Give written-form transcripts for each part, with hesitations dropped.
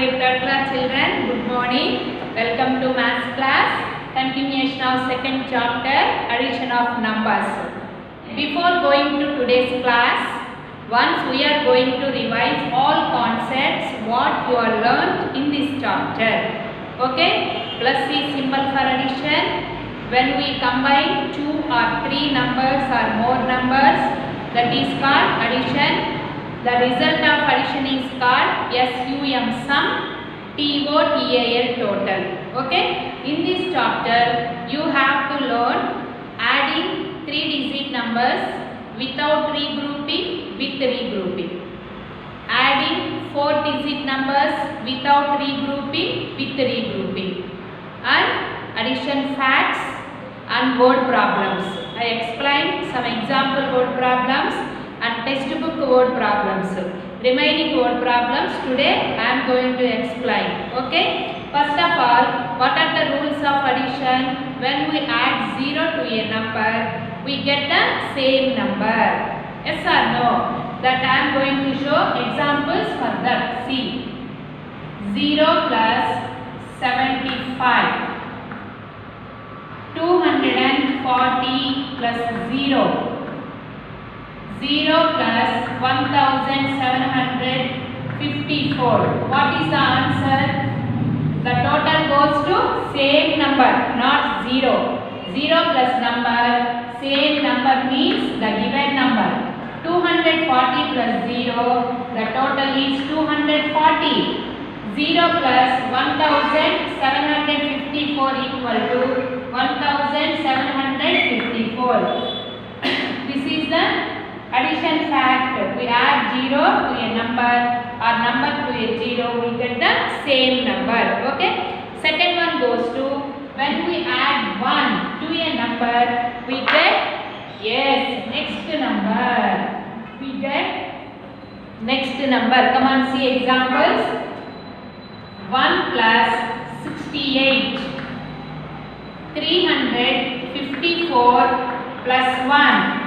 dear third class children, good morning. Welcome to maths class. Continuation of second chapter, addition of numbers. Before going to today's class, once we are going to revise all concepts what you are learned in this chapter. Okay? Plus is symbol for addition. When we combine two or three numbers or more numbers, that is called addition. The result of addition is called SUM, sum, TOTAL, total. Okay? In this chapter, you have to learn adding 3-digit numbers without regrouping, with regrouping. Adding 4-digit numbers without regrouping, with regrouping. And addition facts and word problems. I explained some example word problems and textbook word problems. Remaining word problems today I am going to explain. Okay? First of all, what are the rules of addition? When we add 0 to a number, we get the same number. Yes or no? That I am going to show examples for that. See. 0 plus 75. 240 plus 0. 0 plus 1754. What is the answer? The total goes to same number, not 0. 0 plus number, same number means the given number. 240 plus 0, the total is 240. 0 plus 1754 equal to 1754. This is the addition fact. We add 0 to a number or number to a 0, we get the same number. Okay? Second one goes to when we add 1 to a number, we get next number. We get next number. Come on, see examples. 1 plus 68. 354 plus 1.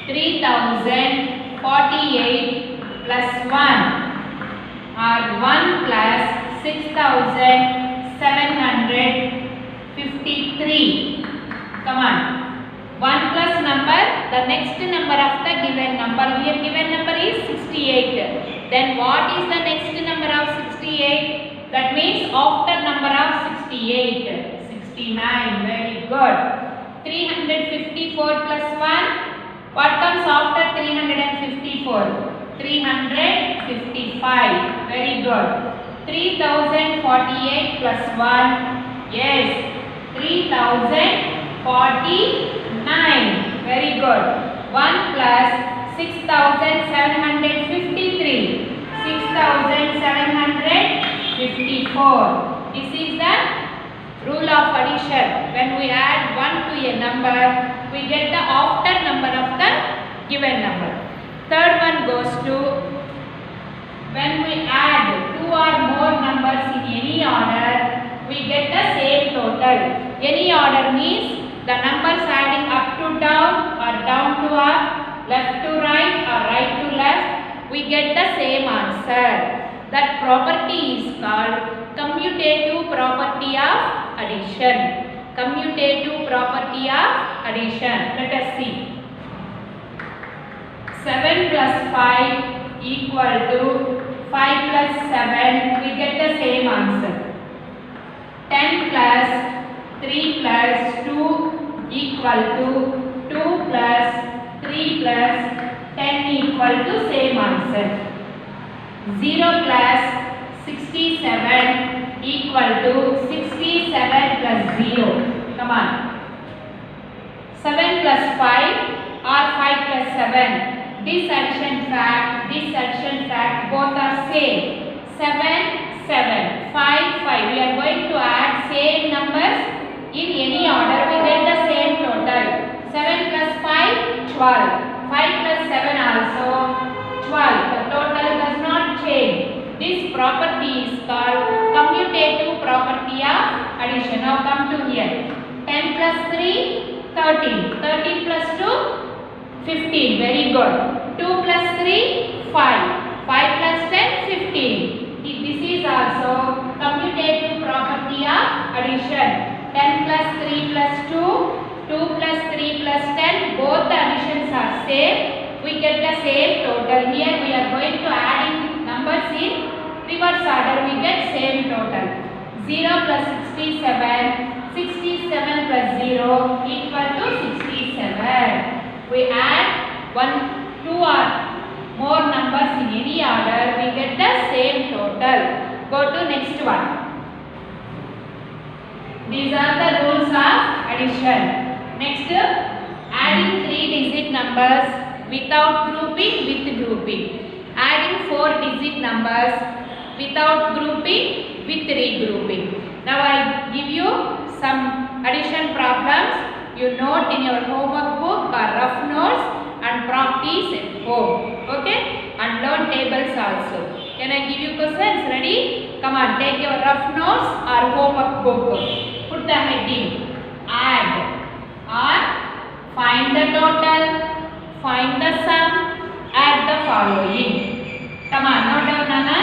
3048 plus 1 or 1 plus 6753. Come on. 1 plus number, the next number of the given number. Here given number is 68. Then what is the next number of 68? That means after number of 68. 69. Very good. 354 plus 1. What comes after 354? 355. Very good. 3048 plus 1. Yes. 3049. Very good. 1 plus 6753. 6754. This is the rule of addition. When we add 1 to a number, we get the after number of the given number. Third one goes to when we add 2 or more numbers in any order, we get the same total. Any order means the numbers adding up to down or down to up, left to right or right to left, we get the same answer. That property is called commutative property of addition. Commutative property of addition. Let us see. 7 plus 5 equal to 5 plus 7. We get the same answer. 10 plus 3 plus 2 equal to 2 plus 3 plus 10 equal to same answer. 0 plus 67 equal to 67 plus 0. Come on. 7 plus 5 or 5 plus 7. This addition fact, both are same. 7, 7, 5, 5. We are going to add same numbers in any order. We get the same total. 7 plus 5, 12. 5 plus 7 also 12. The total does not change. This property is called commutative property of addition. Now come to here. 10 plus 3, 13. 13 plus 2, 15. Very good. 2 plus 3, 5. 5 plus 10, 15. plus 3 plus 2, 2 plus 3 plus 10, both the additions are same. We get the same total. Here we are going to add in numbers in reverse order. We get same total. 0 plus 67, 67 plus 0 equal to 67. We add 1, 2 or more numbers in any order. We get the same total. Go to next one. These are the rules of addition. Next, adding 3-digit numbers without grouping with grouping. Adding 4-digit numbers without grouping with regrouping. Now I give you some addition problems. You note in your homework book or rough notes and practice at home. Okay? And learn tables also. Can I give you questions? Ready? Come on, take your rough notes or homework book. Put the heading. Add or find the total, find the sum, add the following. Come on, note down Nana.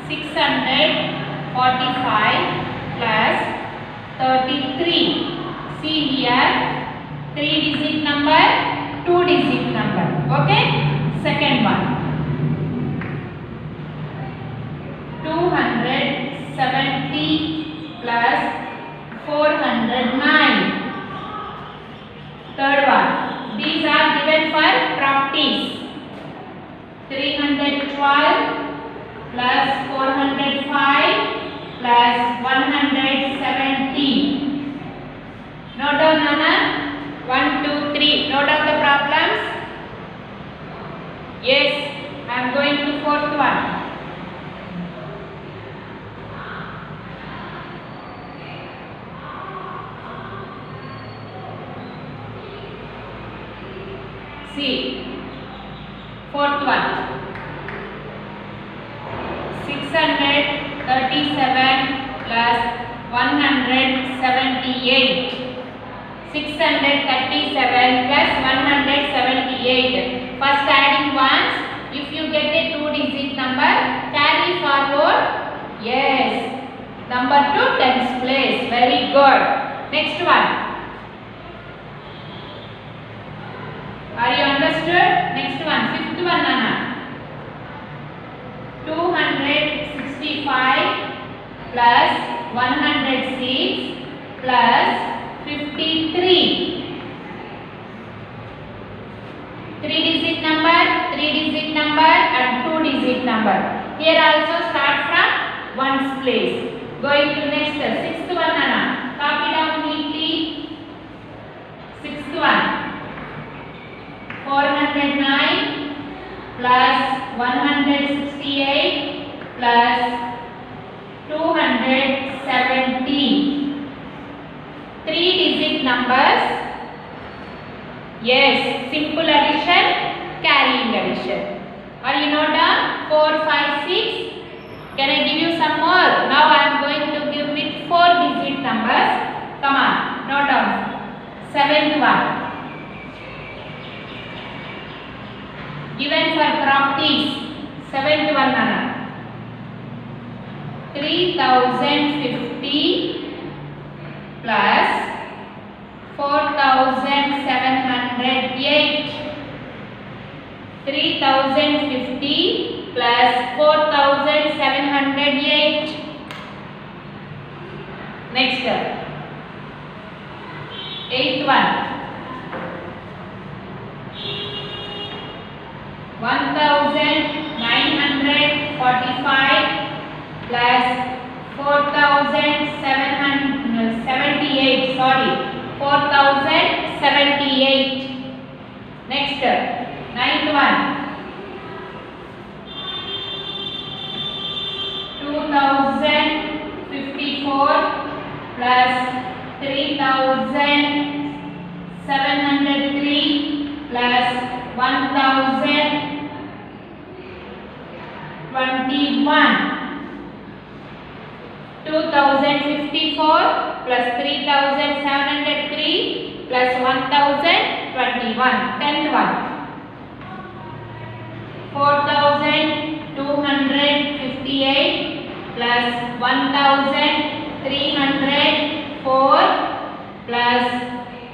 645 plus 33. See here, 3-digit number, 2-digit number. Okay? Second one. 270 plus 409. Third one. These are given for practice. 312 plus 405 plus 170. Note down Nana. 1, 2, 3. Note down the problems. Yes, I am going to fourth one. See, fourth one. 637 plus 178. 637 plus 178. First adding ones. If you get a 2-digit number, carry forward. Yes. Number to 10th place. Very good. Next one. Are you understood? Next one. Fifth one, Nana. 265 plus 106 plus 53. 3-digit number, 3-digit number and 2-digit number. Here also start from 1's place. Going to next, 6th one, Nana. Copy down neatly. 6th one. 409 plus 168 plus 270. 3-digit numbers. Yes, simple addition, carrying addition. Are you note down? 4, 5, 6. Can I give you some more? Now I am going to give with 4-digit numbers. Come on, note down. 7th one. Given for practice. 7th one, Nana. 3050 plus 4708. 3050 plus 4708. Next, 8th one. 1945 plus 4078. Sorry, 4078. Next, 9th one. 2054 plus 3703 plus 1021. 2054 plus 3703 plus 1021. 10th one. 4258 plus 1304 plus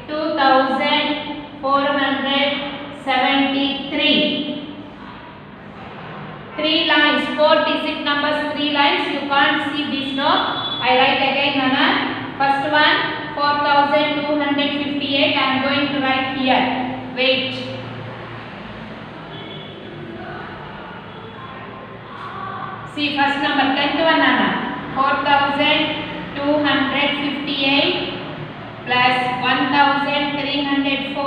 2473. 3 lines, 4-digit numbers, 3 lines. You can't see this, no? I write again, Nana. First one 4258. I am going to write here. Wait. See first number, 10th one, Nana. 4258 plus 1304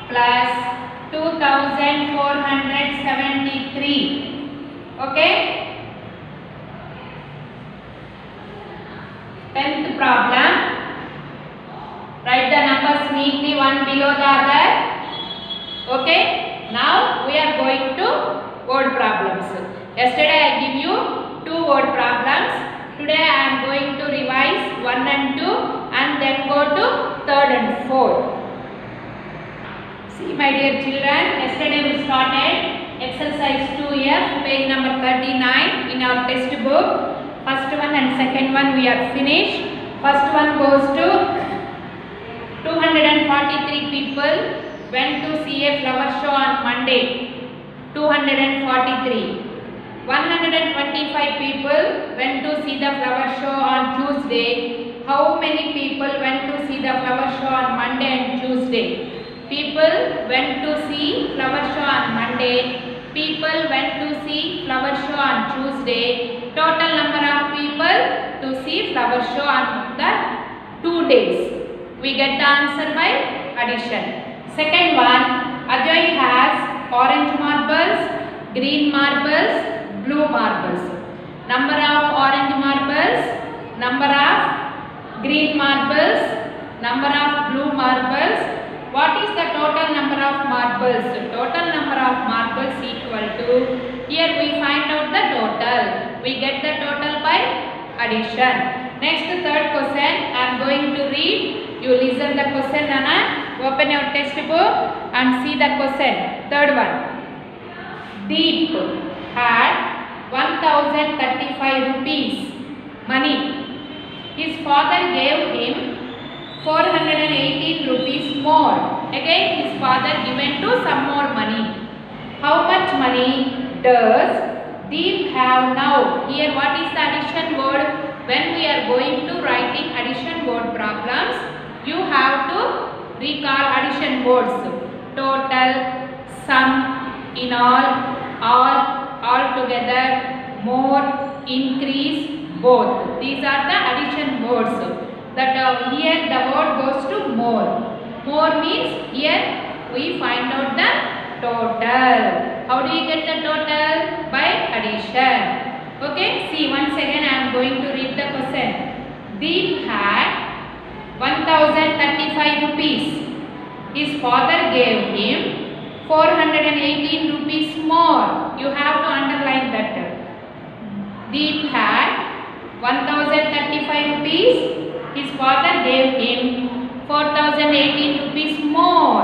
plus 2473. Okay? 10th problem. Write the numbers neatly one below the other. Okay? Now we are going to word problems. Yesterday I give you 2 word problems. Today I am going to revise 1 and 2 and then go to 3rd and 4th. See my dear children, yesterday we started exercise 2F, page number 39 in our textbook. First one and second one we are finished. First one goes to 243 people went to see a flower show on Monday. 243. 125 people went to see the flower show on Tuesday. How many people went to see the flower show on Monday and Tuesday? People went to see flower show on Monday. People went to see flower show on Tuesday. Total number of people to see flower show on the 2 days. We get the answer by addition. Second one, Ajay has orange marbles, green marbles, blue marbles. Number of orange marbles, number of green marbles, number of blue marbles. What is the total number of marbles? Total number of marbles equal to, here we find out the total. We get the total by addition. Next, third question I am going to read. You listen the question, Nana. Open your textbook and see the question. Third one. Deep had 1035 rupees money. His father gave him 418 rupees more. Again his father given to some more money. How much money does Deep have now? Here what is the addition word? When we are going to writing addition word problems, you have to recall addition words. Total, sum, in all together, more, increase, both. These are the addition words. That here the word goes to more. More means here we find out the total. How do you get the total? By addition. Okay, see once again I am going to read the question. Deep had 1035 rupees. His father gave him 418 rupees more. You have to underline that. Deep had 1035 rupees. His father gave him 4018 rupees more.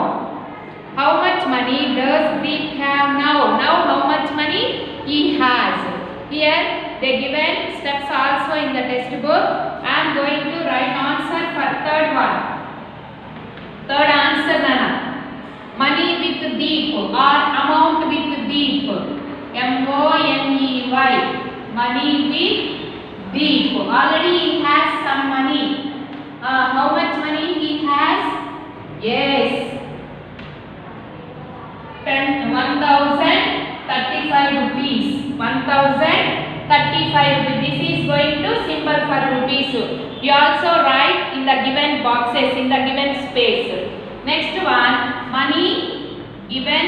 How much money does Deep have now? Now how much money he has? Here they given steps also in the textbook. I am going to write answer for third one. Third answer, Nana. Money with Deep or amount with Deep. M-O-N-E-Y. Money with Deep. Already he has some money. How much money he has? Yes. 1035 rupees. 1035 rupees. This is going to symbol for rupees. You also write in the given boxes, in the given space. Next one, money given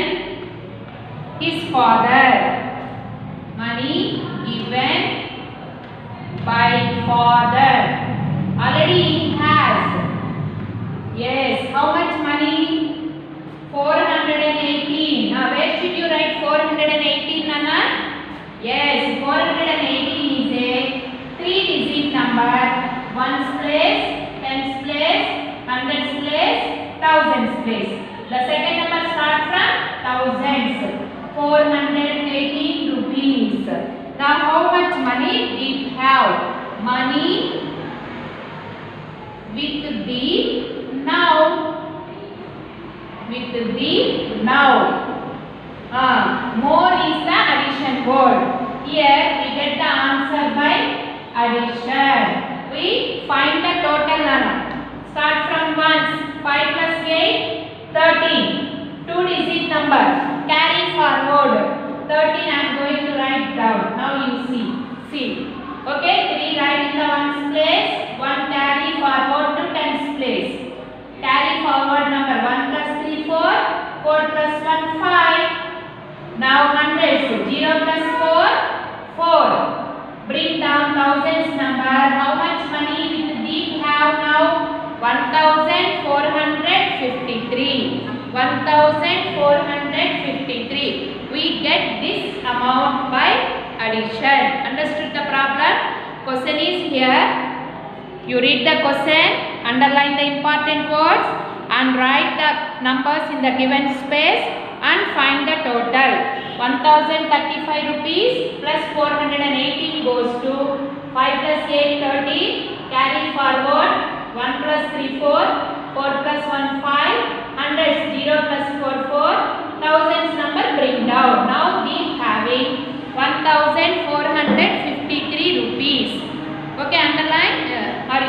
his father. Money given by father. Already he has. Yes. How much money? 418. Now where should you write 418, Nana? Yes, 418 is a 3-digit number. Ones place, tens place, hundreds place, thousands place. The second number starts from thousands. 418 rupees. Now how much money did have? Money with the noun. With the noun. More is the addition word. Here we get the answer by addition. We find the total number. Start from ones. 5 plus 8, 13. 2-digit number. Carry forward. 13 I am going to write down. Now you see. Okay, 3 write in the ones place. 1 carry forward to tens place. Carry forward number. 1 plus 3, 4. 4 plus 1, 5. Now hundreds. 0 plus 4, 4. Bring down thousands number. How much money with the have now? 1453. 1453. We get this amount by addition. Understood the problem? Question is here. You read the question, underline the important words and write the numbers in the given space and find the total. 1035 rupees plus 418 goes to 5 plus 8, 30. Carry forward. 1 plus 3, 4. 4 plus 1, 5. Hundreds. 0 plus 4, 4. Thousands number bring down. Now we having 1453 rupees. Okay, underline. Are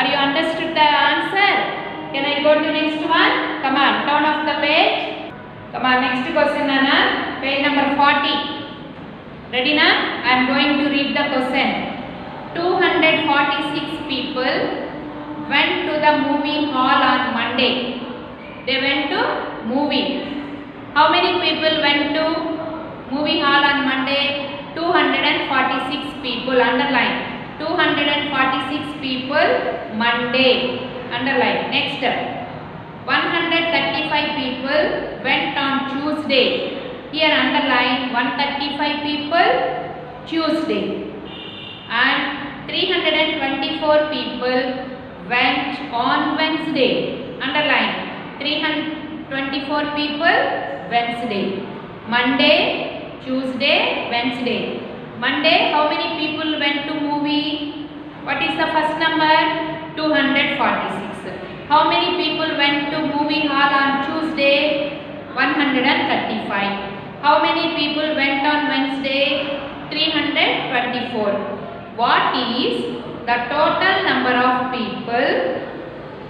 you understood the answer? Can I go to next one? Come on, turn off the page. Come on, next question, Nana. Page number 40. Ready, na? I am going to read the question. 246 people went to the movie hall on Monday. They went to movie. How many people went to movie hall on Monday? 246 people. Underline. 246 people Monday. Underline. Next. 135 people went on Tuesday. Here underline 135 people Tuesday. And 324 people went on Wednesday. Underline 324 people Wednesday. Monday, Tuesday, Wednesday. Monday, how many people went to movie? What is the first number? 246. How many people went to movie hall on Tuesday? 135. How many people went on Wednesday? 324. What is the total number of people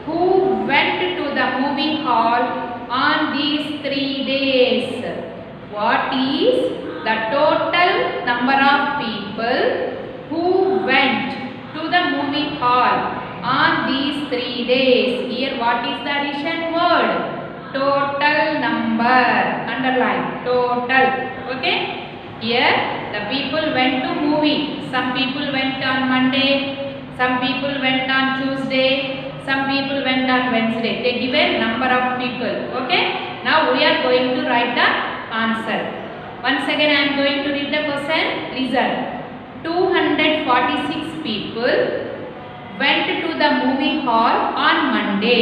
who went to the movie hall on these 3 days? What is the total number of people who went to the movie hall on these 3 days? Here what is the addition word? Total number. Underline. Total. Okay. Here the people went to movie. Some people went on Monday. Some people went on Tuesday. Some people went on Wednesday. They give a number of people. Okay. Now we are going to write the answer. Once again I am going to read the question. Listen. 246 people went to the movie hall on Monday.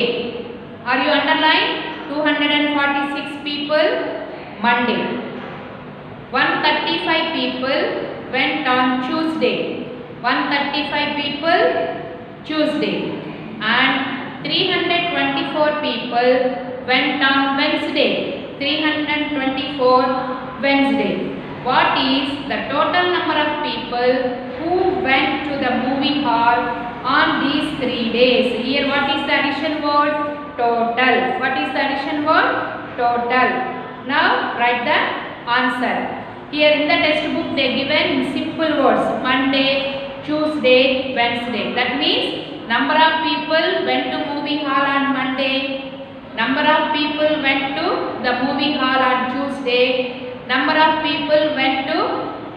Are you underlined? 246 people Monday. 135 people went on Tuesday. 135 people Tuesday. And 324 people went on Wednesday. 324 Wednesday. What is the total number of people who went to the movie hall on these 3 days? Here what is the addition word? Total. What is the addition word? Total. Now write the answer. Here in the textbook they given simple words. Monday, Tuesday, Wednesday. That means number of people went to movie hall on Monday. Number of people went to the movie hall on Tuesday. Number of people went to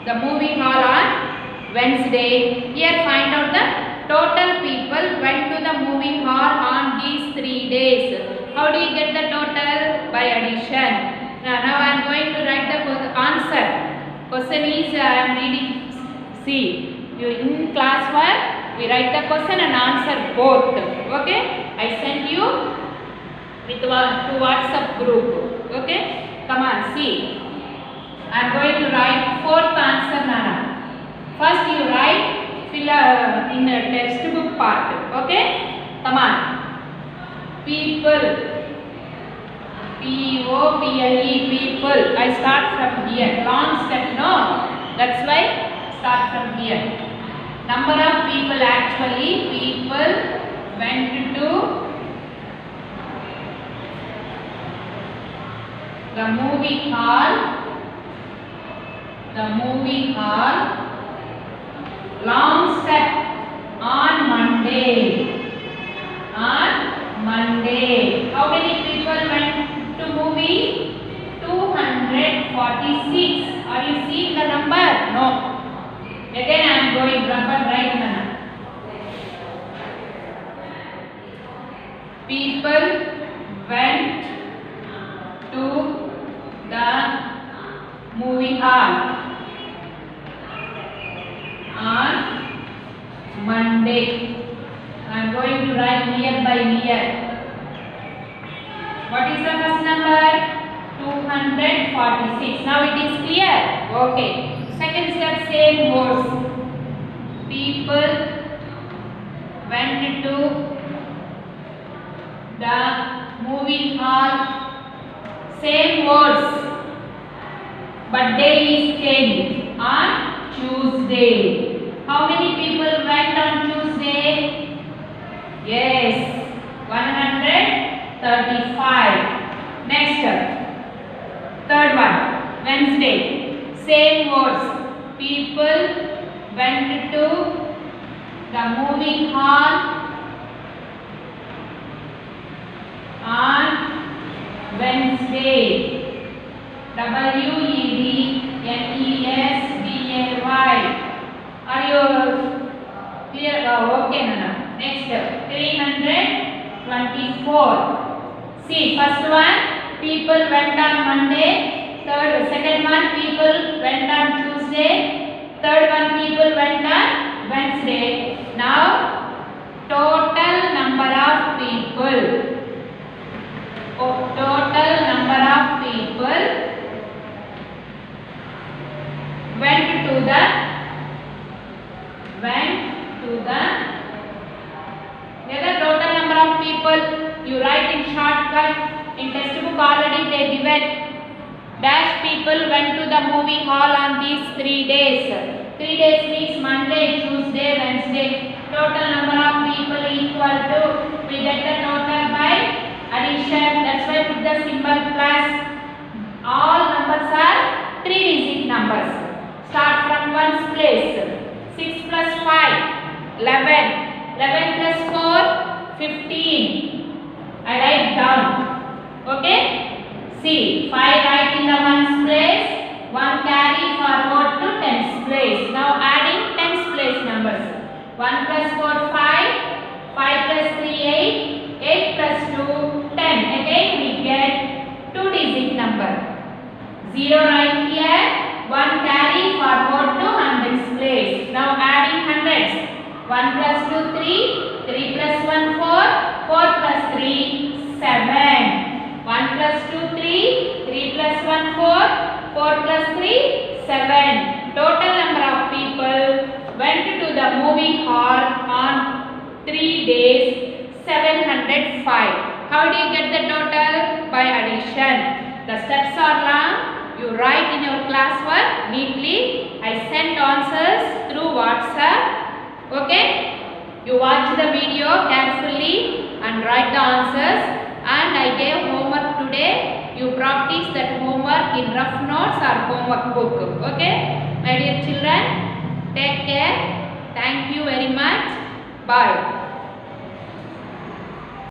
the movie hall on Wednesday. Here find out the total people went to the movie hall on these 3 days. How do you get the total? By addition. Now I am going to write the answer. Question is I am reading. See, you in class work we write the question and answer both. Okay? I sent you with to WhatsApp group. Okay? Come on, see. I am going to write fourth answer, Nana. First you write fill in the textbook part. Okay? Come on. People. P-O-P-L-E. People. I start from here. Long step, no? That's why start from here. Number of people actually. People went to the movie hall. The movie hall. Long step. On Monday. On Monday. How many people went to movie? 246. Are you seeing the number? No. Again I am going rough and right now. People went to the movie hall on Monday. I am going to write near by near. What is the first number? 246. Now it is clear. Okay. Second step, same words. People went to the movie hall. Same words. But day is changed. On Tuesday. How many people went on Tuesday? Yes, 135. Next, third one, Wednesday. Same words. People went to the movie hall on Wednesday. W-E-D-N-E-S-D-A-Y. Are you clear? Oh, okay, Nana. Next, 324. See, first one, people went on Monday. Second one, people went on Tuesday. Third one, people went on Wednesday. Now, total number of people. Total number of people went to the total number of people you write in shortcut. In textbook already they given dash people went to the movie hall on these 3 days. 3 days means Monday, Tuesday, Wednesday. Total number of people equal to, we get the total by addition. That's why put the symbol plus. All numbers are 3-digit numbers. Start from ones place. 6 plus 5, 11. 11 plus 4, 15. I write down. Okay? See, 5 write in the ones place. 1 carry forward to tens place. Now adding tens place numbers. 1 plus 4, 5. 5 plus 3, 8. 8 plus 2, 10. Again we get 2-digit number. 0 right here. 1 carry forward to hundreds place. Now adding hundreds. 1 plus 2, 3. 3 plus 1, 4. 4 plus 3, 7. 1 plus 2, 3. 3 plus 1, 4. 4 plus 3, 7. Total number of people went to the movie hall on 3 days, 705. How do you get the total? By addition. The steps are long. You write in your classwork neatly. I sent answers through WhatsApp. Okay? You watch the video carefully and write the answers. And I gave homework today. You practice that homework in rough notes or homework book. Okay? My dear children, take care. Thank you very much. Bye.